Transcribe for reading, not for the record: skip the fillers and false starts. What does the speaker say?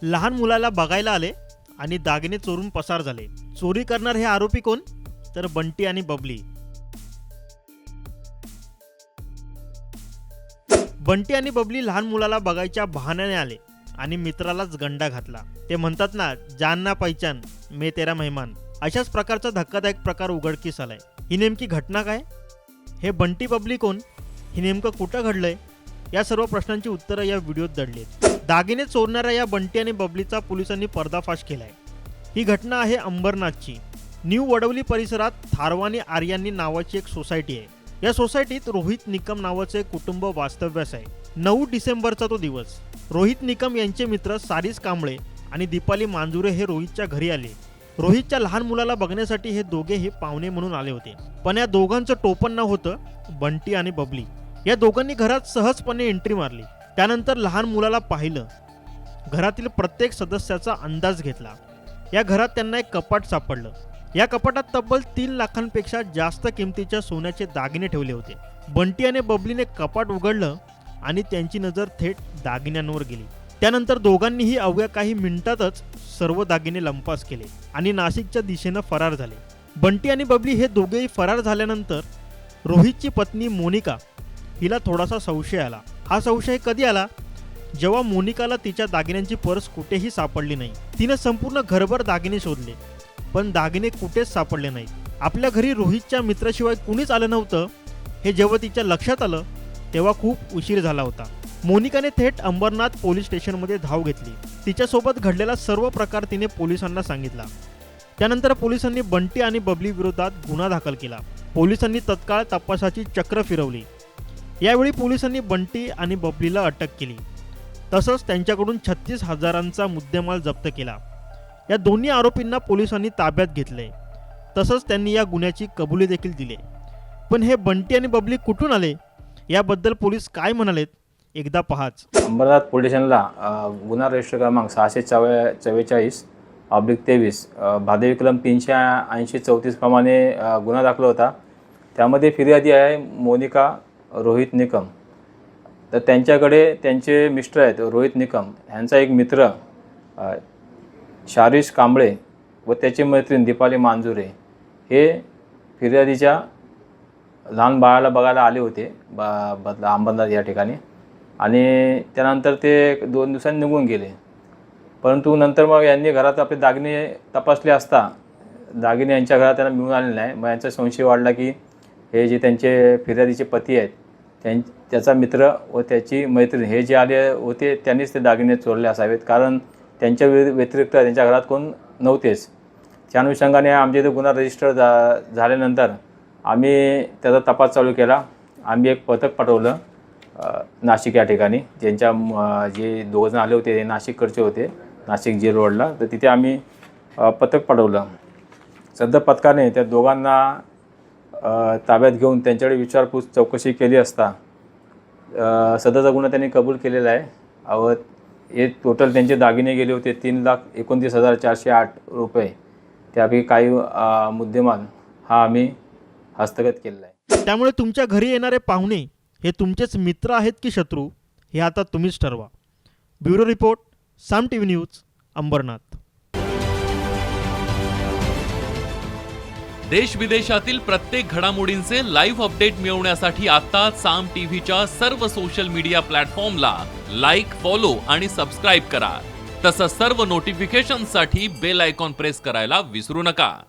लहान मुलाला बघायला आले आणि दागिने चोरून पसार झाले। चोरी करणार हे आरोपी कोण? तर बंटी आणि बबली। बंटी आणि बबली लहान मुलाला बघायच्या बहाण्याने आले आणि मित्रालाच गंडा घातला। ते म्हणतात ना, जान ना पहचान मैं तेरा मेहमान। अशाच प्रकारचा धक्कादायक प्रकार उघडकीस आलाय। ही नेमकी घटना काय? हे बंटी बबली कोण? हे नेमकं कुठं घडलंय? या सर्व प्रश्नांची उत्तरं या व्हिडिओत दडलीत। दागिने चोरणाऱ्या या बंटी आणि बबलीचा पोलिसांनी पर्दाफाश केलाय। ही घटना आहे अंबरनाथची। न्यू वडवली परिसरात थारवानी आर्यांनी नावाची एक सोसायटी आहे। या सोसायटीत रोहित निकम नावाचे एक कुटुंब वास्तव्यास आहे। 9 डिसेंबरचा तो दिवस। रोहित निकम यांचे मित्र सारिस कांबळे आणि दीपाली मांजुरे हे रोहितच्या घरी आले। रोहितच्या लहान मुलाला बघण्यासाठी हे दोघे हे पाहुणे म्हणून आले होते। पण या दोघांचं टोपण नाव होतं बंटी आणि बबली। या दोघांनी घरात सहजपणे एंट्री मारली। त्यानंतर लहान मुलाला पाहिलं। घरातील प्रत्येक सदस्याचा अंदाज घेतला। या घरात त्यांना एक कपाट सापडलं। या कपाटात तब्बल 3 लाखांपेक्षा जास्त किमतीच्या सोन्याचे दागिने ठेवले होते। बंटी आणि बबलीने कपाट उघडलं आणि त्यांची नजर थेट दागिन्यांवर गेली। त्यानंतर दोघांनीही अवघ्या काही मिनिटातच सर्व दागिने लंपास केले आणि नाशिकच्या दिशेनं फरार झाले। बंटी आणि बबली हे दोघेही फरार झाल्यानंतर रोहितची पत्नी मोनिका हिला थोडासा संशय आला। हा संशय कधी आला? जेव्हा मोनिकाला तिच्या दागिन्यांची पर्स कुठेही सापडली नाही। तिने संपूर्ण घरभर दागिने शोधले, पण दागिने कुठेच सापडले नाहीत। आपल्या घरी रोहितच्या मित्राशिवाय कुणीच आलं नव्हतं हे जेव्हा तिच्या लक्षात आलं तेव्हा खूप उशीर झाला होता। मोनिकाने थेट अंबरनाथ पोलीस स्टेशनमध्ये धाव घेतली। तिच्यासोबत घडलेला सर्व प्रकार तिने पोलिसांना सांगितला। त्यानंतर पोलिसांनी बंटी आणि बबली विरोधात गुन्हा दाखल केला। पोलिसांनी तत्काळ तपासाची चक्र फिरवली। यावेळी पोलिसांनी बंटी आणि बबलीला अटक केली। तसंच त्यांच्याकडून 36,000चा मुद्देमाल जप्त केला। या दोन्ही आरोपींना पोलिसांनी ताब्यात घेतले। तसंच त्यांनी या गुन्ह्याची कबुली देखील दिली। पण हे बंटी आणि बबली कुठून आले याबद्दल पोलीस काय म्हणालेत एकदा पहाच। अंबरनाथ पोलीस स्टेशनला गुन्हा रजिस्टर क्रमांक 644/23 भादेवी कलम 380-34 प्रमाणे गुन्हा दाखल होता। त्यामध्ये फिर्यादी आहे मोनिका रोहित निकम। तर त्यांच्याकडे त्यांचे मिस्टर आहेत रोहित निकम, यांचा एक मित्र सारिस कांबळे व त्याची मैत्रीण दीपाली मांजुरे हे फिर्यादीच्या लहान बाळाला बघायला आले होते अंबरनाथ या ठिकाणी। आणि त्यानंतर ते 2 दिवसांनी निघून गेले। परंतु नंतर मग यांनी घरात आपले दागिने तपासले असता दागिने यांच्या घरात त्यांना मिळून आले नाही। मग यांचा संशय वाढला की हे जे त्यांचे फिर्यादीचे पती आहेत त्याचा मित्र व त्याची मैत्रीण हे जे आले होते त्यांनीच ते दागिने चोरले असावेत, कारण त्यांच्या व्यतिरिक्त त्यांच्या घरात कोण नव्हतेच। त्या अनुषंगाने आमच्या इथे गुन्हा रजिस्टर झाल्यानंतर आम्ही त्याचा तपास चालू केला। आम्ही एक पथक पाठवलं नाशिक या ठिकाणी। ज्यांच्या जे 2 जण आले होते ते नाशिककडचे होते, नाशिक जेल रोडला। तर तिथे आम्ही पथक पाठवलं। सदर पथकाने त्या दोघांना ताब्यात घेऊन त्यांच्याकडे विचारपूस चौकशी केली असता सदरचा गुन्हा त्यांनी कबूल केलेला आहे। व हे टोटल त्यांचे दागिने गेले होते 3,29,408 रुपये। त्यापैकी काही मुद्देमाल हा आम्ही हस्तगत केलेला आहे। त्यामुळे तुमच्या घरी येणारे पाहुणे हे तुमचेच मित्र आहेत की शत्रू हे आता तुम्हीच ठरवा। ब्युरो रिपोर्ट, साम टीव्ही न्यूज, अंबरनाथ। देश विदेशातील प्रत्येक घडामोडींचे लाईव्ह अपडेट मिळवण्यासाठी आता साम टीव्हीच्या सर्व सोशल मीडिया प्लॅटफॉर्मला लाईक, फॉलो आणि सबस्क्राईब करा। तसंच सर्व नोटिफिकेशनसाठी बेल आयकॉन प्रेस करायला विसरू नका।